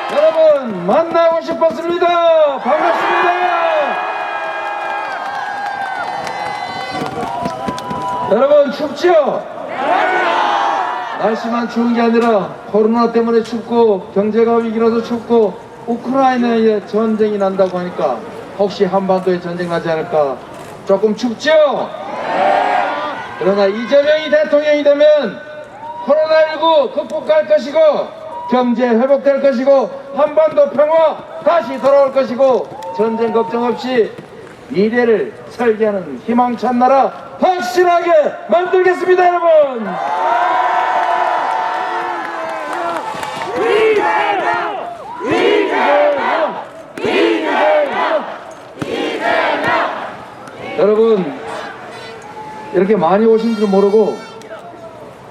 여러분 만나고 싶었습니다. 반갑습니다. 여러분 춥지요? 날씨만 추운 게 아니라 코로나 때문에 춥고 경제가 위기라서 춥고 우크라이나에 전쟁이 난다고 하니까 혹시 한반도에 전쟁 나지 않을까 조금 춥지요? 그러나 이재명이 대통령이 되면 코로나19 극복할 것이고 경제 회복될 것이고 한반도 평화 다시 돌아올 것이고 전쟁 걱정 없이 미래를 설계하는 희망찬 나라 확실하게 만들겠습니다. 여러분 여러분 이렇게 많이 오신 줄 모르고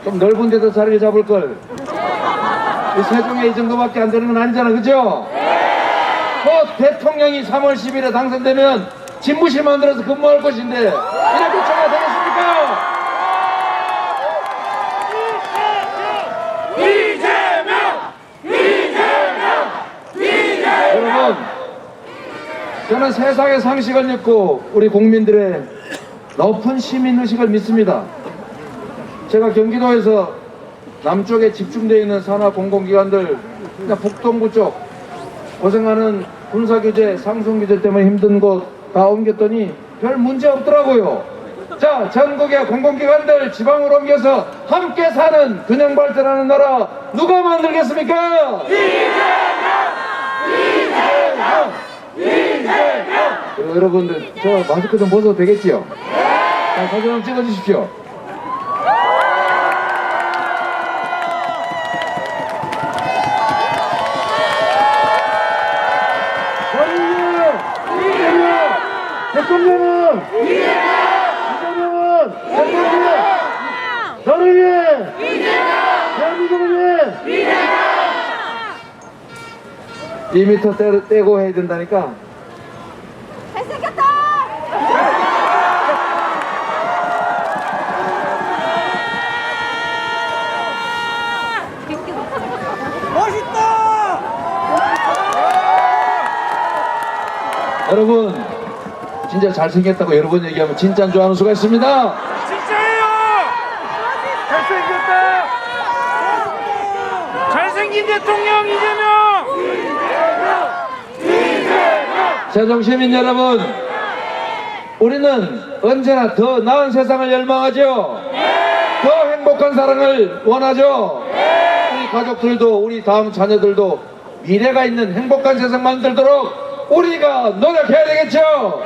좀 넓은 데서 자리를 잡을 걸. 이 세종에 이 정도밖에 안 되는 건 아니잖아, 그죠? 곧 대통령이 3월 10일에 당선되면 집무실 만들어서 근무할 것인데 이렇게 처가 되겠습니까? 여러분, 저는 세상의 상식을 믿고 우리 국민들의 높은 시민의식을 믿습니다. 제가 경기도에서 남쪽에 집중되어 있는 산하 공공기관들, 그러니까 북동부 쪽 고생하는 군사규제, 상송규제 때문에 힘든 곳 다 옮겼더니 별 문제 없더라고요. 자, 전국의 공공기관들 지방으로 옮겨서 함께 사는 균형 발전하는 나라 누가 만들겠습니까? 이재명! 여러분들 저 마스크 좀 벗어도 되겠지요? 자, 사진 한번 찍어주십시오. 대통령은 이재명은 대통령 너를 위해 대한민국을 위해 2m 떼고 해야 된다니까. 잘생겼다. 멋있다. 여러분 진짜 잘생겼다고 여러 번 얘기하면 진짜인 줄 아는 수가 있습니다. 진짜예요. 잘생겼다. 잘생긴 대통령 이재명. 세종시민 여러분, 우리는 언제나 더 나은 세상을 열망하죠. 더 행복한 사랑을 원하죠. 우리 가족들도 우리 다음 자녀들도 미래가 있는 행복한 세상 만들도록 우리가 노력해야 되겠죠.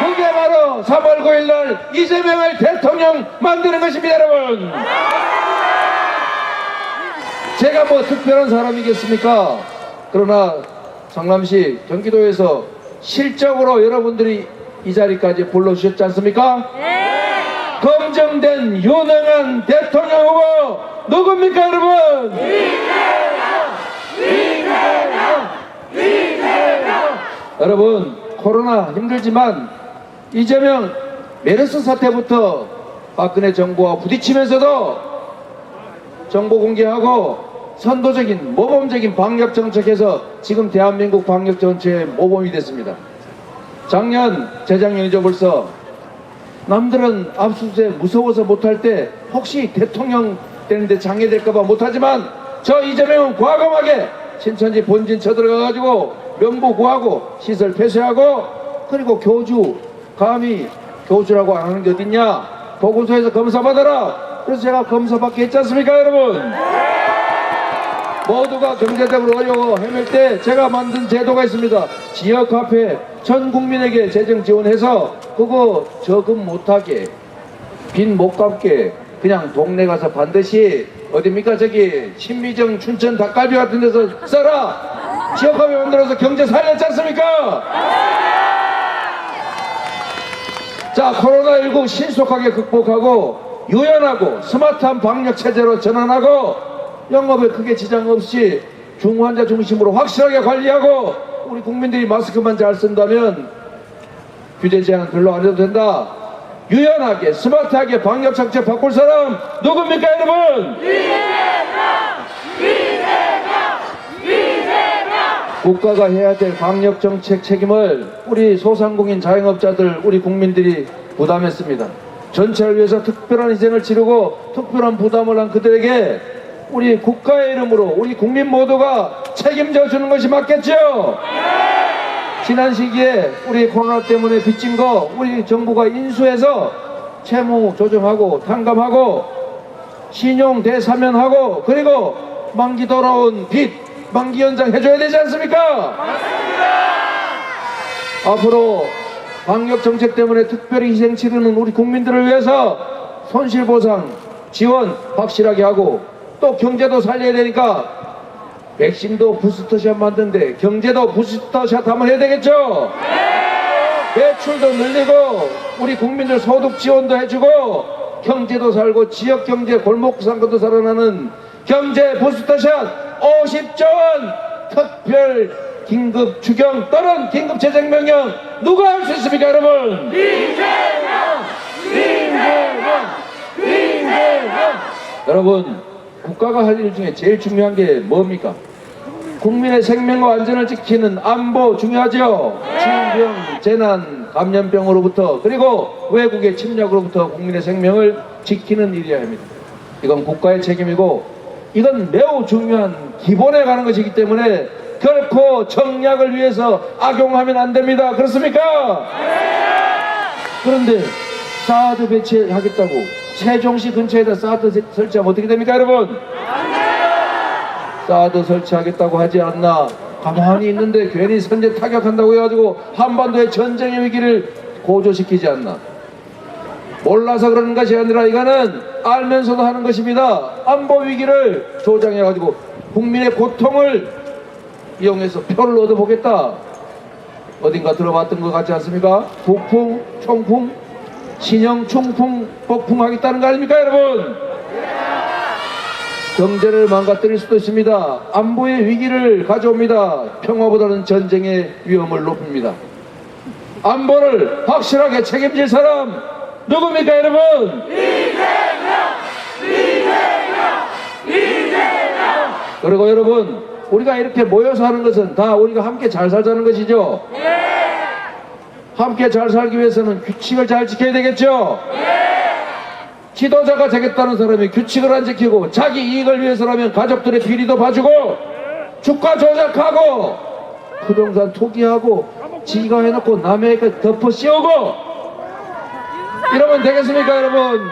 그게 바로 3월 9일날 이재명을 대통령 만드는 것입니다. 여러분 제가 뭐 특별한 사람이겠습니까? 그러나 성남시 경기도에서 실적으로 여러분들이 이 자리까지 불러주셨지 않습니까? 검증된 유능한 대통령 후보 누굽니까 여러분? 여러분 코로나 힘들지만 이재명 메르스 사태부터 박근혜 정부와 부딪히면서도 정보 공개하고 선도적인 모범적인 방역 정책에서 지금 대한민국 방역 전체의 모범이 됐습니다. 작년 재작년이죠 벌써. 남들은 압수수색 무서워서 못할 때 혹시 대통령 되는데 장애될까봐 못하지만 저 이재명은 과감하게 신천지 본진 쳐들어가가지고 명부 구하고 시설 폐쇄하고 그리고 교주 감히 교주라고 안 하는 게 어딨냐 보건소에서 검사 받아라. 그래서 제가 검사 받게 했지 않습니까 여러분? 모두가 경제적으로 어려워 헤맬 때 제가 만든 제도가 있습니다. 지역화폐 전 국민에게 재정 지원해서 그거 저금 못하게 빚 못 갚게 그냥 동네 가서 반드시 어딥니까 저기 신미정 춘천 닭갈비 같은 데서 써라. 지역화폐 만들어서 경제 살렸지 않습니까? 자, 코로나19 신속하게 극복하고 유연하고 스마트한 방역 체제로 전환하고 영업에 크게 지장 없이 중환자 중심으로 확실하게 관리하고 우리 국민들이 마스크만 잘 쓴다면 규제 제한 별로 안 해도 된다. 유연하게 스마트하게 방역 정책 바꿀 사람 누굽니까 여러분? 이재명! 국가가 해야 될 방역 정책 책임을 우리 소상공인 자영업자들, 우리 국민들이 부담했습니다. 전체를 위해서 특별한 희생을 치르고 특별한 부담을 한 그들에게 우리 국가의 이름으로 우리 국민 모두가 책임져 주는 것이 맞겠죠? 지난 시기에 우리 코로나 때문에 빚진 거 우리 정부가 인수해서 채무 조정하고 탕감하고 신용 대사면하고 그리고 만기 돌아온 빚 만기 연장 해줘야 되지 않습니까? 앞으로 방역 정책 때문에 특별히 희생 치르는 우리 국민들을 위해서 손실보상 지원 확실하게 하고 또 경제도 살려야 되니까 백신도 부스터샷 만드는데 경제도 부스터샷 한번 해야 되겠죠? 매출도 늘리고 우리 국민들 소득 지원도 해주고 경제도 살고 지역경제 골목상권도 살아나는 경제 부스터샷 50조 원 특별 긴급 추경 또는 긴급 재정 명령 누가 할 수 있습니까 여러분? 여러분 국가가 할 일 중에 제일 중요한 게 뭡니까? 국민의 생명과 안전을 지키는 안보 중요하죠. 질병, 재난, 감염병으로부터 그리고 외국의 침략으로부터 국민의 생명을 지키는 일이어야 합니다. 이건 국가의 책임이고 이건 매우 중요한 기본에 가는 것이기 때문에 결코 정략을 위해서 악용하면 안 됩니다. 그렇습니까? 그런데 사드 배치하겠다고 세종시 근처에다 사드 설치하면 어떻게 됩니까 여러분? 사드 설치하겠다고 하지 않나 가만히 있는데 괜히 선제 타격한다고 해가지고 한반도의 전쟁의 위기를 고조시키지 않나. 몰라서 그러는 것이 아니라 이거는 알면서도 하는 것입니다. 안보 위기를 조장해가지고 국민의 고통을 이용해서 표를 얻어보겠다. 어딘가 들어봤던 것 같지 않습니까? 북풍, 총풍, 신형, 충풍, 폭풍하겠다는 거 아닙니까 여러분? 경제를 망가뜨릴 수도 있습니다. 안보의 위기를 가져옵니다. 평화보다는 전쟁의 위험을 높입니다. 안보를 확실하게 책임질 사람 누굽니까 여러분? 그리고 여러분 우리가 이렇게 모여서 하는 것은 다 우리가 함께 잘 살자는 것이죠. 함께 잘 살기 위해서는 규칙을 잘 지켜야 되겠죠. 지도자가 되겠다는 사람이 규칙을 안 지키고 자기 이익을 위해서라면 가족들의 비리도 봐주고 주가 조작하고 부동산 투기하고 지가 해놓고 남의 덮어 씌우고 이러면 되겠습니까 여러분?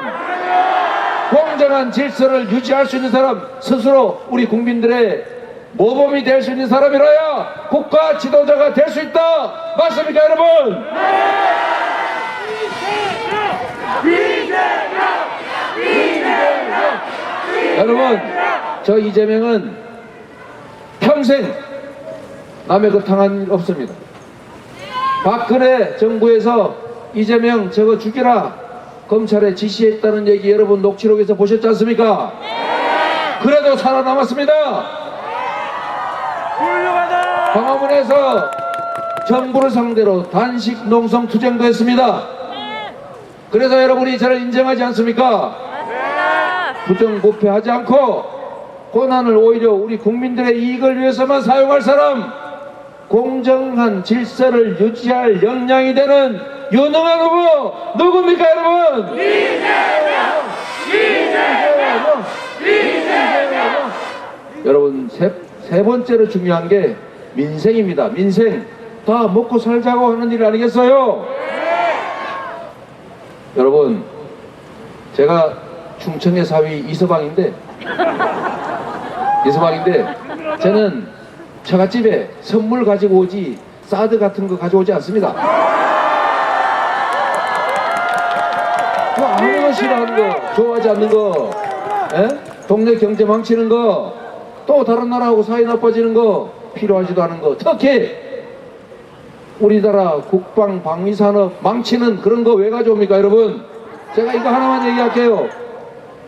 공정한 질서를 유지할 수 있는 사람 스스로 우리 국민들의 모범이 될 수 있는 사람이라야 국가 지도자가 될 수 있다. 맞습니까 여러분? 여러분 저 이재명은 평생 남의 것 당한 일 없습니다. 박근혜 정부에서 이재명 저거 죽여라 검찰에 지시했다는 얘기 여러분 녹취록에서 보셨지 않습니까? 그래도 살아남았습니다. 훌륭하다. 광화문에서 정부를 상대로 단식 농성 투쟁도 했습니다. 그래서 여러분이 저를 인정하지 않습니까? 부정부패하지 않고 권한을 오히려 우리 국민들의 이익을 위해서만 사용할 사람, 공정한 질서를 유지할 역량이 되는 유능한 후보 누굽니까 여러분? 이재명! 여러분 세 번째로 중요한 게 민생입니다. 민생 다 먹고 살자고 하는 일 아니겠어요? 여러분 제가 충청의 사위 이서방인데 저는 처갓집에 선물 가지고 오지 사드 같은 거 가져오지 않습니다. 그 아무나 싫어하는 거, 좋아하지 않는 거, 동네 경제 망치는 거, 또 다른 나라하고 사이 나빠지는 거, 필요하지도 않은 거, 특히 우리나라 국방 방위산업 망치는 그런 거 왜 가져옵니까 여러분? 제가 이거 하나만 얘기할게요.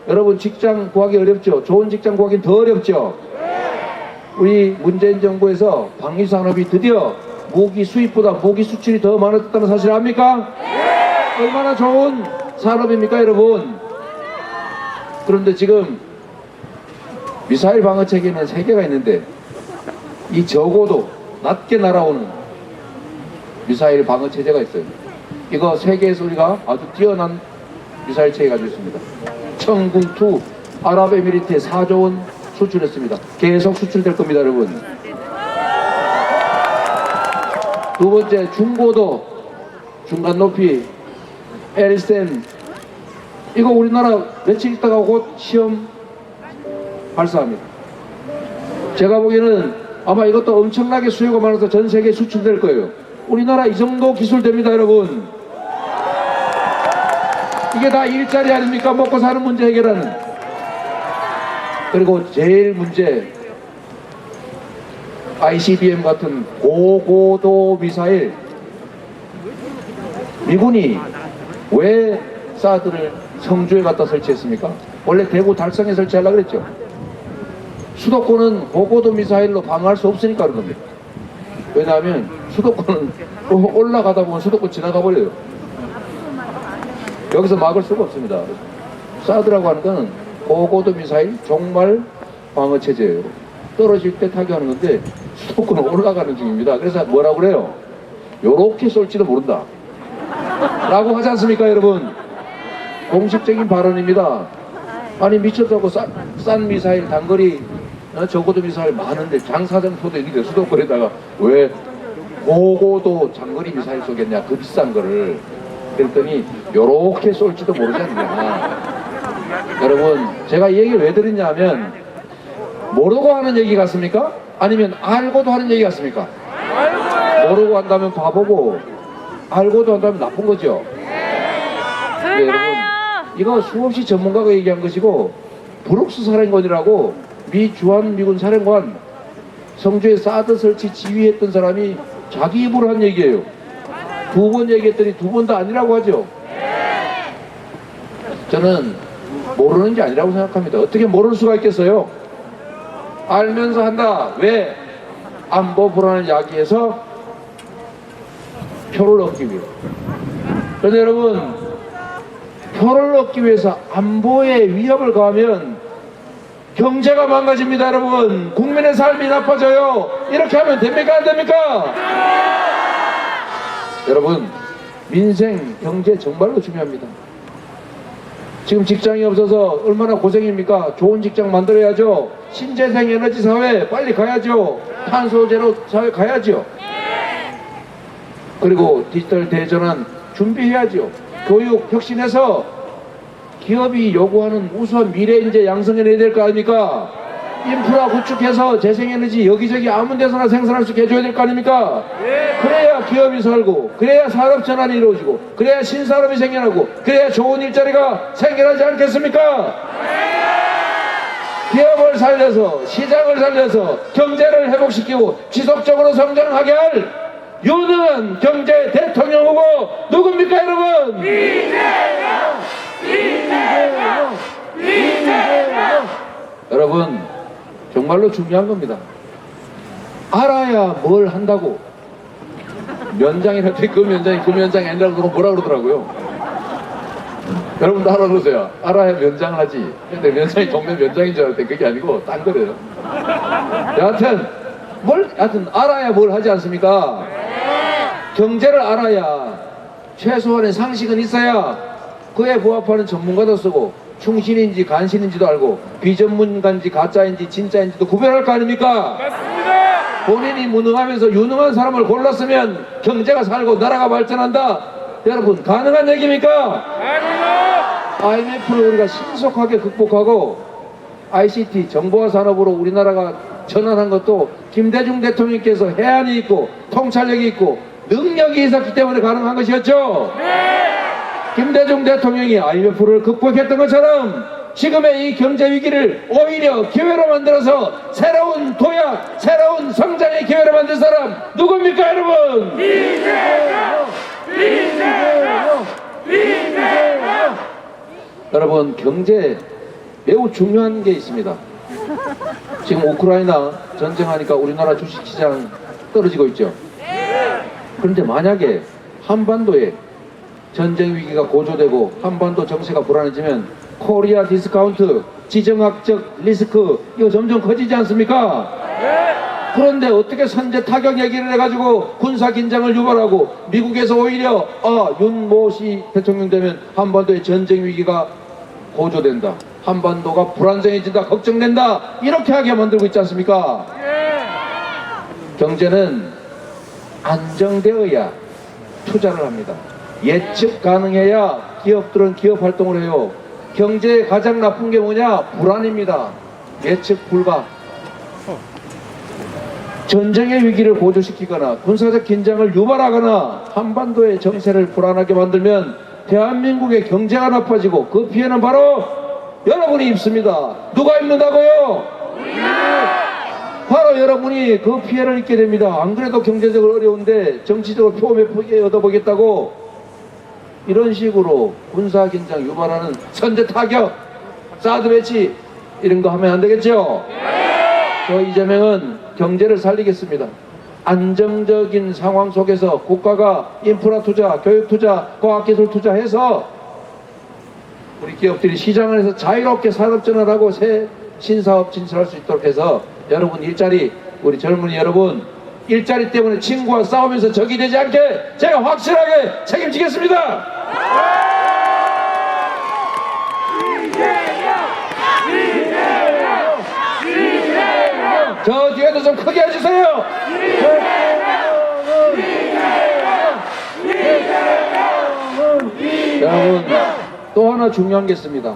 여러분 직장 구하기 어렵죠? 좋은 직장 구하기는 더 어렵죠? 우리 문재인 정부에서 방위산업이 드디어 무기 수입보다 무기 수출이 더 많아졌다는 사실 압니까? 얼마나 좋은 산업입니까 여러분? 그런데 지금 미사일 방어 체계는 3개가 있는데 이 적어도 낮게 날아오는 미사일 방어 체제가 있어요. 이거 세계에서 우리가 아주 뛰어난 미사일 체계 가지고 있습니다. 청궁2 아랍에미리트에 4조 원 수출했습니다. 계속 수출될 겁니다, 여러분. 두 번째, 중고도 중간 높이 LSM 이거 우리나라 며칠 있다가 곧 시험 발사합니다. 제가 보기에는 아마 이것도 엄청나게 수요가 많아서 전 세계에 수출될 거예요. 우리나라 이 정도 기술 됩니다, 여러분. 이게 다 일자리 아닙니까? 먹고 사는 문제 해결하는. 그리고 제일 문제, ICBM 같은 고고도 미사일. 미군이 왜 사드를 성주에 갖다 설치했습니까? 원래 대구 달성에 설치하려고 그랬죠. 수도권은 고고도 미사일로 방어할 수 없으니까 그런 겁니다. 왜냐하면 수도권은 올라가다 보면 수도권 지나가 버려요. 여기서 막을 수가 없습니다. 사드라고 하는 거는 고고도 미사일 종말 방어 체제예요. 떨어질 때 타격하는 건데 수도권은 올라가는 중입니다. 그래서 뭐라고 그래요? 요렇게 쏠지도 모른다 라고 하지 않습니까, 여러분? 공식적인 발언입니다. 아니 미쳤다고 싼 미사일 단거리 저고도 미사일 많은데 장사정포도 있는데 수도권에다가 왜 고고도 장거리 미사일 쏘겠냐, 그 비싼 거를. 그랬더니 요렇게 쏠지도 모르지 않냐. 여러분, 제가 이 얘기를 왜 드렸냐 하면 모르고 하는 얘기 같습니까? 아니면 알고도 하는 얘기 같습니까? 모르고 한다면 바보고 알고도 한다면 나쁜 거죠. 네, 여러분, 이거 수없이 전문가가 얘기한 것이고, 브룩스 사령관이라고 미 주한미군 사령관, 성주에 사드 설치 지휘했던 사람이 자기 입으로 한 얘기예요. 두 번 얘기했더니 두 번 다 아니라고 하죠. 저는 모르는 게 아니라고 생각합니다. 어떻게 모를 수가 있겠어요? 알면서 한다. 왜? 안보 불안을 야기해서 표를 얻기 위해. 그런데 여러분, 표를 얻기 위해서 안보에 위협을 가하면 경제가 망가집니다, 여러분. 국민의 삶이 나빠져요. 이렇게 하면 됩니까, 안 됩니까? 여러분, 민생, 경제 정말로 중요합니다. 지금 직장이 없어서 얼마나 고생입니까? 좋은 직장 만들어야죠. 신재생 에너지 사회 빨리 가야죠. 탄소 제로 사회 가야죠. 그리고 디지털 대전환 준비해야죠. 교육 혁신해서 기업이 요구하는 우수한 미래 인재 양성해내야 될 거 아닙니까? 인프라 구축해서 재생에너지 여기저기 아무 데서나 생산할 수 있게 해줘야 될 거 아닙니까? 그래야 기업이 살고, 그래야 산업 전환이 이루어지고, 그래야 신산업이 생겨나고, 그래야 좋은 일자리가 생겨나지 않겠습니까? 기업을 살려서, 시장을 살려서 경제를 회복시키고 지속적으로 성장하게 할 유능한 경제 대통령 후보 누굽니까, 여러분? 이재명! 이재명! 이재명! 여러분, 정말로 중요한 겁니다. 알아야 뭘 한다고. 면장이라도 그 면장이 아니라고 그러고 뭐라 그러더라고요. 여러분도 알아보세요. 알아야 면장을 하지. 근데 면장이 정면 면장인 줄 알았는데 그게 아니고 딴 거래요. 여하튼 알아야 뭘 하지 않습니까? 경제를 알아야 최소한의 상식은 있어야 그에 부합하는 전문가도 쓰고 충신인지 간신인지도 알고 비전문가인지 가짜인지 진짜인지도 구별할 거 아닙니까? 맞습니다. 본인이 무능하면서 유능한 사람을 골랐으면 경제가 살고 나라가 발전한다. 여러분, 가능한 얘기입니까? IMF를 우리가 신속하게 극복하고 ICT 정보화 산업으로 우리나라가 전환한 것도 김대중 대통령께서 해안이 있고 통찰력이 있고 능력이 있었기 때문에 가능한 것이었죠. 김대중 대통령이 IMF를 극복했던 것처럼 지금의 이 경제 위기를 오히려 기회로 만들어서 새로운 도약, 새로운 성장의 기회로 만들 사람 누굽니까, 여러분? 이재명! 이재명! 이재명! 여러분, 경제 매우 중요한 게 있습니다. 지금 우크라이나 전쟁하니까 우리나라 주식시장 떨어지고 있죠. 그런데 만약에 한반도에 전쟁 위기가 고조되고 한반도 정세가 불안해지면 코리아 디스카운트, 지정학적 리스크 이거 점점 커지지 않습니까? 그런데 어떻게 선제 타격 얘기를 해가지고 군사 긴장을 유발하고 미국에서 오히려 윤모씨 대통령 되면 한반도의 전쟁 위기가 고조된다, 한반도가 불안정해진다, 걱정된다, 이렇게 하게 만들고 있지 않습니까? 경제는 안정되어야 투자를 합니다. 예측 가능해야 기업들은 기업 활동을 해요. 경제에 가장 나쁜 게 뭐냐? 불안입니다. 예측 불가. 전쟁의 위기를 고조시키거나 군사적 긴장을 유발하거나 한반도의 정세를 불안하게 만들면 대한민국의 경제가 나빠지고 그 피해는 바로 여러분이 입습니다. 누가 입는다고요? 바로 여러분이 그 피해를 입게 됩니다. 안 그래도 경제적으로 어려운데 정치적으로 표 몇 개 얻어보겠다고 이런 식으로 군사 긴장 유발하는 선제 타격, 사드 배치 이런 거 하면 안 되겠죠? 저 이재명은 경제를 살리겠습니다. 안정적인 상황 속에서 국가가 인프라 투자, 교육 투자, 과학기술 투자해서 우리 기업들이 시장을 해서 자유롭게 산업전환하고 새 신사업 진출할 수 있도록 해서 여러분 일자리, 우리 젊은이 여러분 일자리 때문에 친구와 싸우면서 적이 되지 않게 제가 확실하게 책임지겠습니다. 저 뒤에도 좀 크게 해주세요. 여러분 또 하나 중요한 게 있습니다.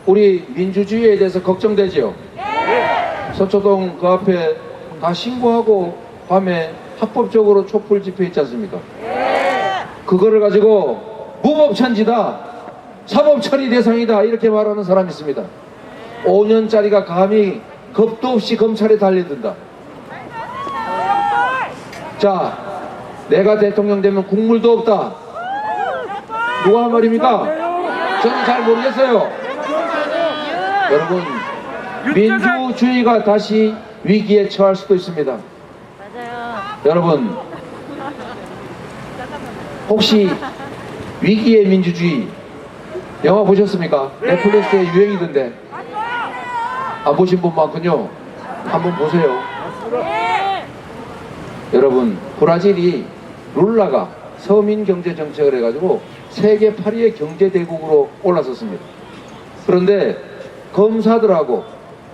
우리 민주주의에 대해서 걱정되지요. 서초동 그 앞에 다 신고하고 밤에 합법적으로 촛불 집회 있지 않습니까? 그거를 가지고 무법천지다, 사법처리 대상이다 이렇게 말하는 사람이 있습니다. 5년짜리가 감히 겁도 없이 검찰에 달려든다. 자, 내가 대통령 되면 국물도 없다. 누가 한 말입니까? 저는 잘 모르겠어요. 여러분, 민주주의가 다시 위기에 처할 수도 있습니다. 여러분, 혹시 위기의 민주주의 영화 보셨습니까? 넷플릭스에 유행이던데. 안 보신 분 많군요. 한번 보세요. 여러분, 브라질이 룰라가 서민 경제 정책을 해가지고 세계 8위의 경제 대국으로 올라섰습니다. 그런데 검사들하고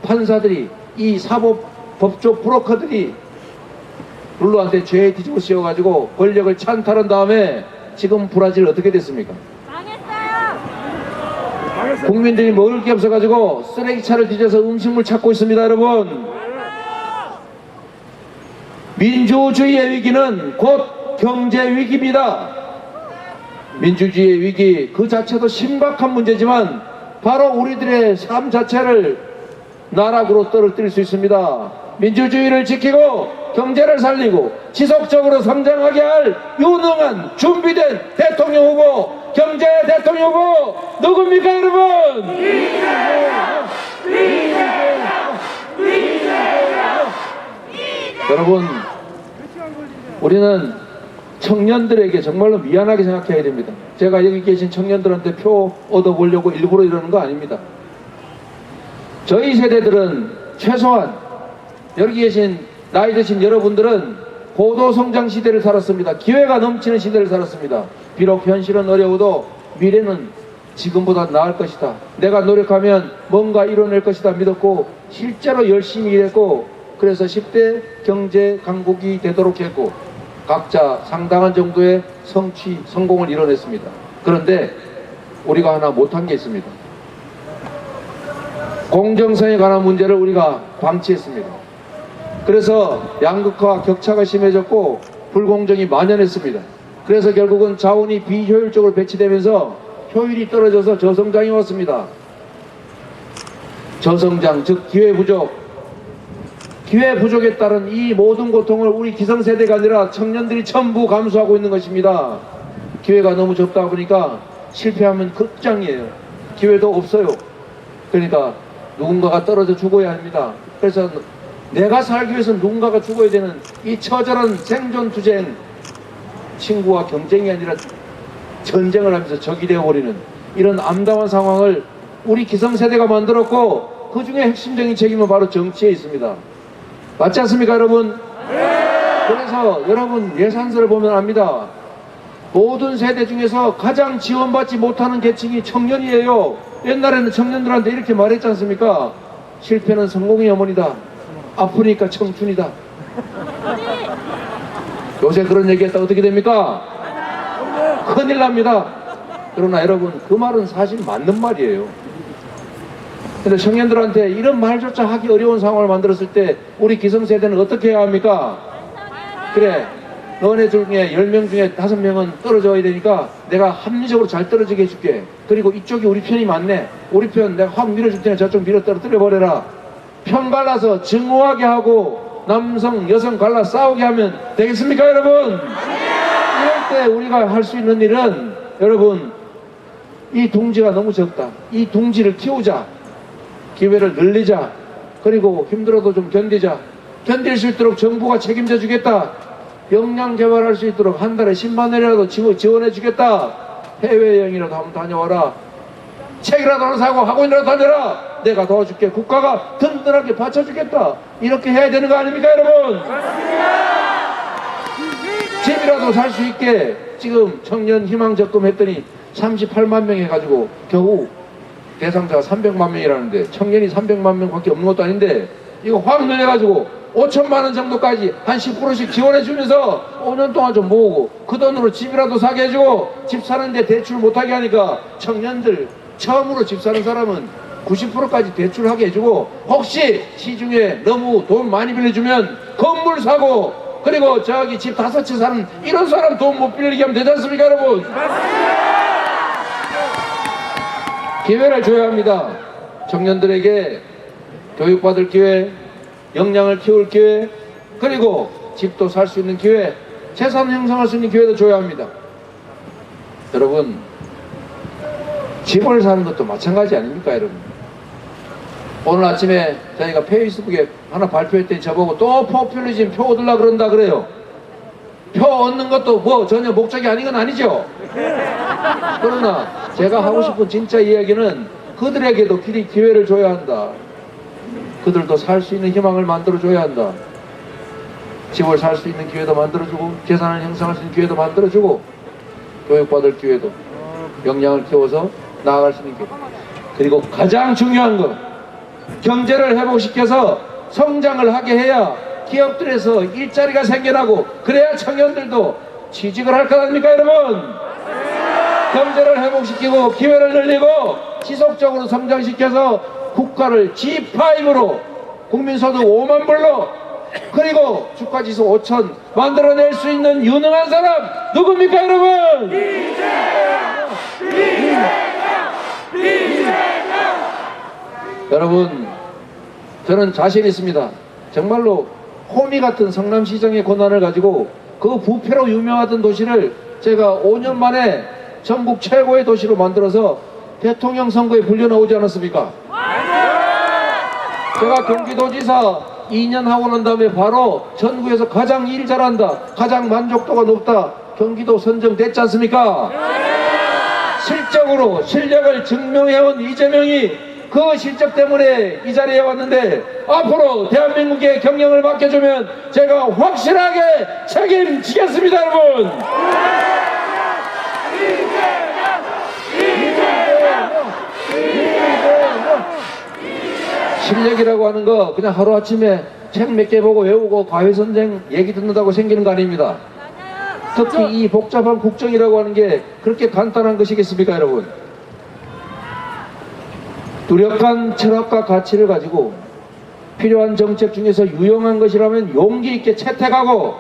판사들이, 이 사법 법조 브로커들이 룰라한테 죄에 뒤집어 씌워가지고 권력을 찬탈한 다음에 지금 브라질 어떻게 됐습니까? 국민들이 먹을 게 없어가지고 쓰레기차를 뒤져서 음식물 찾고 있습니다. 여러분, 민주주의의 위기는 곧 경제 위기입니다. 민주주의의 위기 그 자체도 심각한 문제지만 바로 우리들의 삶 자체를 나락으로 떨어뜨릴 수 있습니다. 민주주의를 지키고 경제를 살리고 지속적으로 성장하게 할 유능한 준비된 대통령 후보, 경제 대통령 후보 누굽니까 여러분? 여러분, 우리는 청년들에게 정말로 미안하게 생각해야 됩니다. 제가 여기 계신 청년들한테 표 얻어보려고 일부러 이러는 거 아닙니다. 저희 세대들은 최소한 여기 계신 나이 드신 여러분들은 고도성장 시대를 살았습니다. 기회가 넘치는 시대를 살았습니다. 비록 현실은 어려워도 미래는 지금보다 나을 것이다, 내가 노력하면 뭔가 이뤄낼 것이다 믿었고 실제로 열심히 일했고 그래서 10대 경제 강국이 되도록 했고 각자 상당한 정도의 성공을 이뤄냈습니다. 그런데 우리가 하나 못한 게 있습니다. 공정성에 관한 문제를 우리가 방치했습니다. 그래서 양극화 격차가 심해졌고 불공정이 만연했습니다. 그래서 결국은 자원이 비효율적으로 배치되면서 효율이 떨어져서 저성장이 왔습니다. 저성장, 즉 기회 부족. 기회 부족에 따른 이 모든 고통을 우리 기성세대가 아니라 청년들이 전부 감수하고 있는 것입니다. 기회가 너무 적다 보니까 실패하면 끝장이에요. 기회도 없어요. 그러니까 누군가가 떨어져 죽어야 합니다. 그래서 내가 살기 위해서 누군가가 죽어야 되는 이 처절한 생존투쟁, 친구와 경쟁이 아니라 전쟁을 하면서 적이 되어버리는 이런 암담한 상황을 우리 기성세대가 만들었고 그 중에 핵심적인 책임은 바로 정치에 있습니다. 맞지 않습니까 여러분? 그래서 여러분 예산서를 보면 압니다. 모든 세대 중에서 가장 지원받지 못하는 계층이 청년이에요. 옛날에는 청년들한테 이렇게 말했지 않습니까? 실패는 성공의 어머니다. 아프니까 청춘이다. 요새 그런 얘기했다 어떻게 됩니까? 큰일 납니다. 그러나 여러분 그 말은 사실 맞는 말이에요. 근데 청년들한테 이런 말조차 하기 어려운 상황을 만들었을 때 우리 기성세대는 어떻게 해야 합니까? 그래, 너네 중에 10명 중에 5명은 떨어져야 되니까 내가 합리적으로 잘 떨어지게 해줄게. 그리고 이쪽이 우리 편이 많네. 우리 편 내가 확 밀어줄 테니 저쪽 밀어 떨어뜨려버려라. 편 갈라서 증오하게 하고 남성 여성 갈라 싸우게 하면 되겠습니까 여러분? 이럴 때 우리가 할 수 있는 일은 여러분 이 둥지가 너무 적다. 이 둥지를 키우자. 기회를 늘리자. 그리고 힘들어도 좀 견디자. 견딜 수 있도록 정부가 책임져 주겠다. 역량 개발할 수 있도록 한 달에 10만 원이라도 지원해 주겠다. 해외여행이라도 한번 다녀와라. 책이라도 하나 사고 학원이라도 다녀라. 내가 도와줄게. 국가가 든든하게 받쳐주겠다. 이렇게 해야 되는 거 아닙니까 여러분? 집이라도 살 수 있게 지금 청년 희망 적금 했더니 38만 명 해가지고 겨우 대상자가 300만 명이라는데 청년이 300만 명밖에 없는 것도 아닌데 이거 확 늘려가지고 5천만 원 정도까지 한 10%씩 지원해 주면서 5년 동안 좀 모으고 그 돈으로 집이라도 사게 해주고 집 사는데 대출 못하게 하니까 청년들 처음으로 집 사는 사람은 90%까지 대출하게 해주고 혹시 시중에 너무 돈 많이 빌려주면 건물 사고 그리고 저기 집 5채 사는 이런 사람 돈 못 빌리게 하면 되지 않습니까 여러분? 기회를 줘야 합니다. 청년들에게 교육받을 기회, 역량을 키울 기회, 그리고 집도 살 수 있는 기회, 재산 형성할 수 있는 기회도 줘야 합니다. 여러분, 집을 사는 것도 마찬가지 아닙니까 여러분? 오늘 아침에 저희가 페이스북에 하나 발표했더니 저보고 또 포퓰리즘 표 얻으려고 그런다 그래요. 표 얻는 것도 뭐 전혀 목적이 아닌 건 아니죠. 그러나 제가 하고 싶은 진짜 이야기는 그들에게도 기회를 줘야 한다. 그들도 살 수 있는 희망을 만들어줘야 한다. 집을 살 수 있는 기회도 만들어주고 재산을 형성할 수 있는 기회도 만들어주고 교육받을 기회도 역량을 키워서 나아갈 수 있는 기회. 그리고 가장 중요한 것 경제를 회복시켜서 성장을 하게 해야 기업들에서 일자리가 생겨나고 그래야 청년들도 취직을 할 것 아닙니까 여러분? 경제를 회복시키고 기회를 늘리고 지속적으로 성장시켜서 국가를 G5로 국민소득 5만 불로 그리고 주가지수 5천 만들어낼 수 있는 유능한 사람 누굽니까 여러분? 여러분 저는 자신 있습니다. 정말로 호미 같은 성남시장의 권한을 가지고 그 부패로 유명하던 도시를 제가 5년 만에 전국 최고의 도시로 만들어서 대통령 선거에 불려 나오지 않았습니까? 제가 경기도지사 2년 하고 난 다음에 바로 전국에서 가장 일 잘한다, 가장 만족도가 높다 경기도 선정됐지 않습니까? 실적으로 실력을 증명해온 이재명이 그 실적 때문에 이 자리에 왔는데 앞으로 대한민국의 경영을 맡겨주면 제가 확실하게 책임지겠습니다 여러분. 실력이라고 하는 거 그냥 하루아침에 책 몇 개 보고 외우고 과외선생 얘기 듣는다고 생기는 거 아닙니다. 특히 이 복잡한 국정이라고 하는 게 그렇게 간단한 것이겠습니까 여러분? 뚜렷한 철학과 가치를 가지고 필요한 정책 중에서 유용한 것이라면 용기 있게 채택하고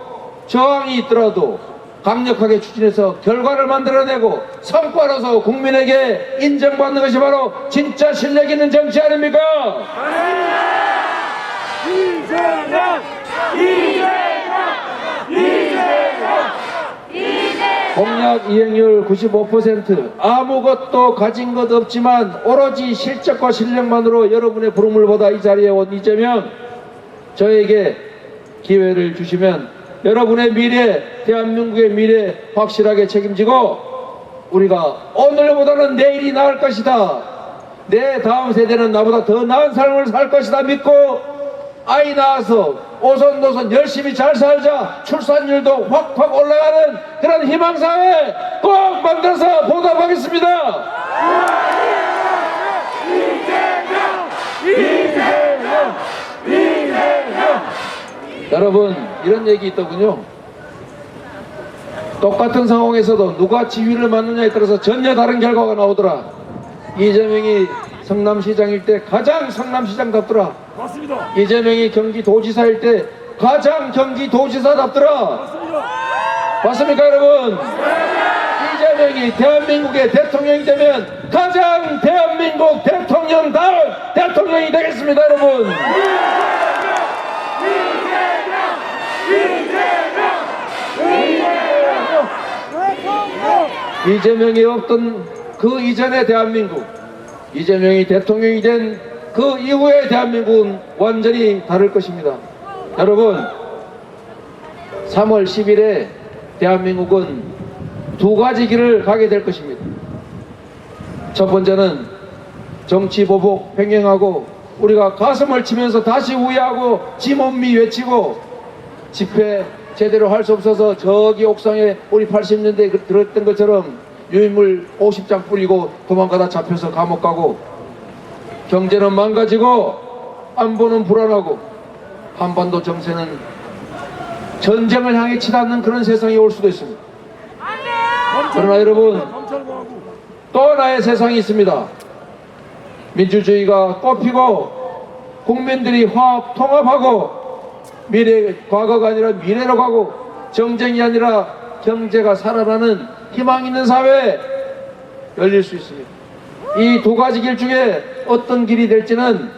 저항이 있더라도 강력하게 추진해서 결과를 만들어내고 성과로서 국민에게 인정받는 것이 바로 진짜 실력 있는 정치 아닙니까? 공약 이행률 95%, 아무것도 가진 것 없지만 오로지 실적과 실력만으로 여러분의 부름을 받아 이 자리에 온 이재명, 저에게 기회를 주시면 여러분의 미래, 대한민국의 미래 확실하게 책임지고 우리가 오늘보다는 내일이 나을 것이다, 내 다음 세대는 나보다 더 나은 삶을 살 것이다 믿고 아이 낳아서 오손도손 열심히 잘 살자, 출산율도 확확 올라가는 그런 희망사회 꼭 만들어서 보답하겠습니다. 여러분, 이런 얘기 있더군요. 똑같은 상황에서도 누가 지휘를 맡느냐에 따라서 전혀 다른 결과가 나오더라. 이재명이 성남시장일 때 가장 성남시장답더라. 맞습니다. 이재명이 경기도지사일 때 가장 경기도지사답더라. 맞습니까, 여러분? 이재명이 대한민국의 대통령이 되면 가장 대한민국 대통령다운 대통령이 되겠습니다, 여러분. 이재명이 없던 그 이전의 대한민국, 이재명이 대통령이 된 그 이후의 대한민국은 완전히 다를 것입니다. 여러분, 3월 10일에 대한민국은 두 가지 길을 가게 될 것입니다. 첫 번째는 정치 보복 횡행하고 우리가 가슴을 치면서 다시 우회하고 지몬미 외치고 집회 제대로 할 수 없어서 저기 옥상에 우리 80년대에 들었던 것처럼 유인물 50장 뿌리고 도망가다 잡혀서 감옥 가고, 경제는 망가지고 안보는 불안하고 한반도 정세는 전쟁을 향해 치닫는 그런 세상이 올 수도 있습니다. 그러나 여러분, 또 하나의 세상이 있습니다. 민주주의가 꽃피고 국민들이 화합 통합하고 미래, 과거가 아니라 미래로 가고 정쟁이 아니라 경제가 살아나는 희망 있는 사회에 열릴 수 있습니다. 이 두 가지 길 중에 어떤 길이 될지는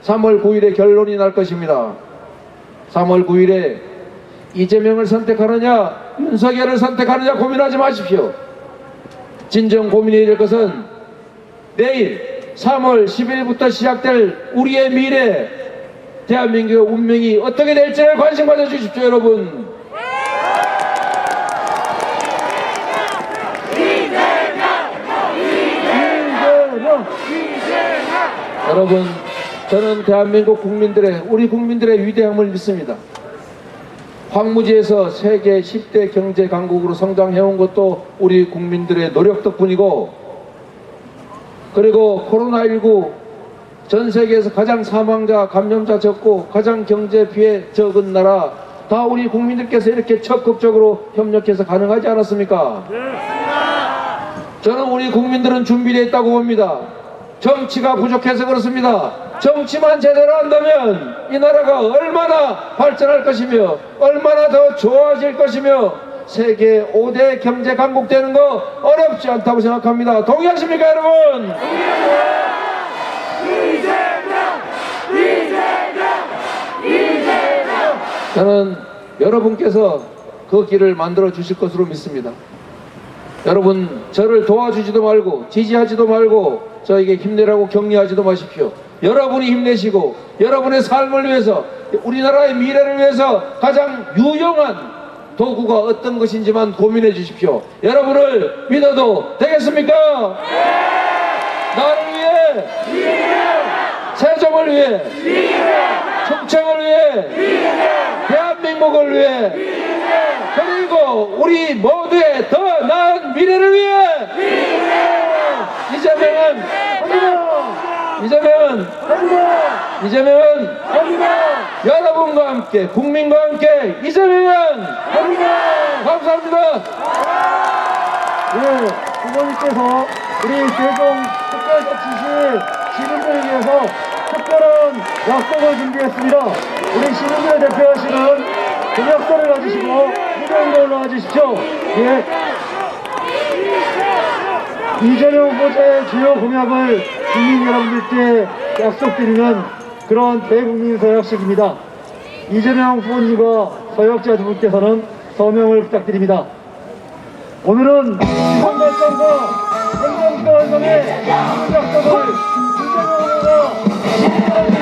3월 9일에 결론이 날 것입니다. 3월 9일에 이재명을 선택하느냐 윤석열을 선택하느냐 고민하지 마십시오. 진정 고민이 될 것은 내일 3월 10일부터 시작될 우리의 미래, 대한민국의 운명이 어떻게 될지를 관심 가져주십시오, 여러분. 여러분, 저는 대한민국 국민들의, 우리 국민들의 위대함을 믿습니다. 황무지에서 세계 10대 경제 강국으로 성장해온 것도 우리 국민들의 노력 덕분이고, 그리고 코로나19 전 세계에서 가장 사망자, 감염자 적고 가장 경제 피해 적은 나라 다 우리 국민들께서 이렇게 적극적으로 협력해서 가능하지 않았습니까? 저는 우리 국민들은 준비되어 있다고 봅니다. 정치가 부족해서 그렇습니다. 정치만 제대로 한다면 이 나라가 얼마나 발전할 것이며 얼마나 더 좋아질 것이며 세계 5대 경제 강국 되는 거 어렵지 않다고 생각합니다. 동의하십니까, 여러분? 저는 여러분께서 그 길을 만들어 주실 것으로 믿습니다. 여러분, 저를 도와주지도 말고 지지하지도 말고 저에게 힘내라고 격려하지도 마십시오. 여러분이 힘내시고 여러분의 삶을 위해서, 우리나라의 미래를 위해서 가장 유용한 도구가 어떤 것인지만 고민해 주십시오. 여러분을 믿어도 되겠습니까? 나를 위해, 세종을 위해, 충청을 위해, 대한민국을 위해, 그리고 우리 모두의 더 나은 미래를 위해 이재명은 여러분과 함께, 국민과 함께 이재명은 감사합니다. 네, 부모님께서 우리 세종 특별자치시 시민들을 위해서 특별한 약속을 준비했습니다. 우리 시민들을 대표하시는 공약서를 가지시고 무대 위로 올라와 주십시오. 예. 이재명 후보자의 주요 공약을 국민 여러분들께 약속드리는 그런 대국민 서약식입니다. 이재명 후보님과 서약자 두 분께서는 서명을 부탁드립니다. 오늘은 지상발전과 행정과 활동의 약속을 이재명 후보가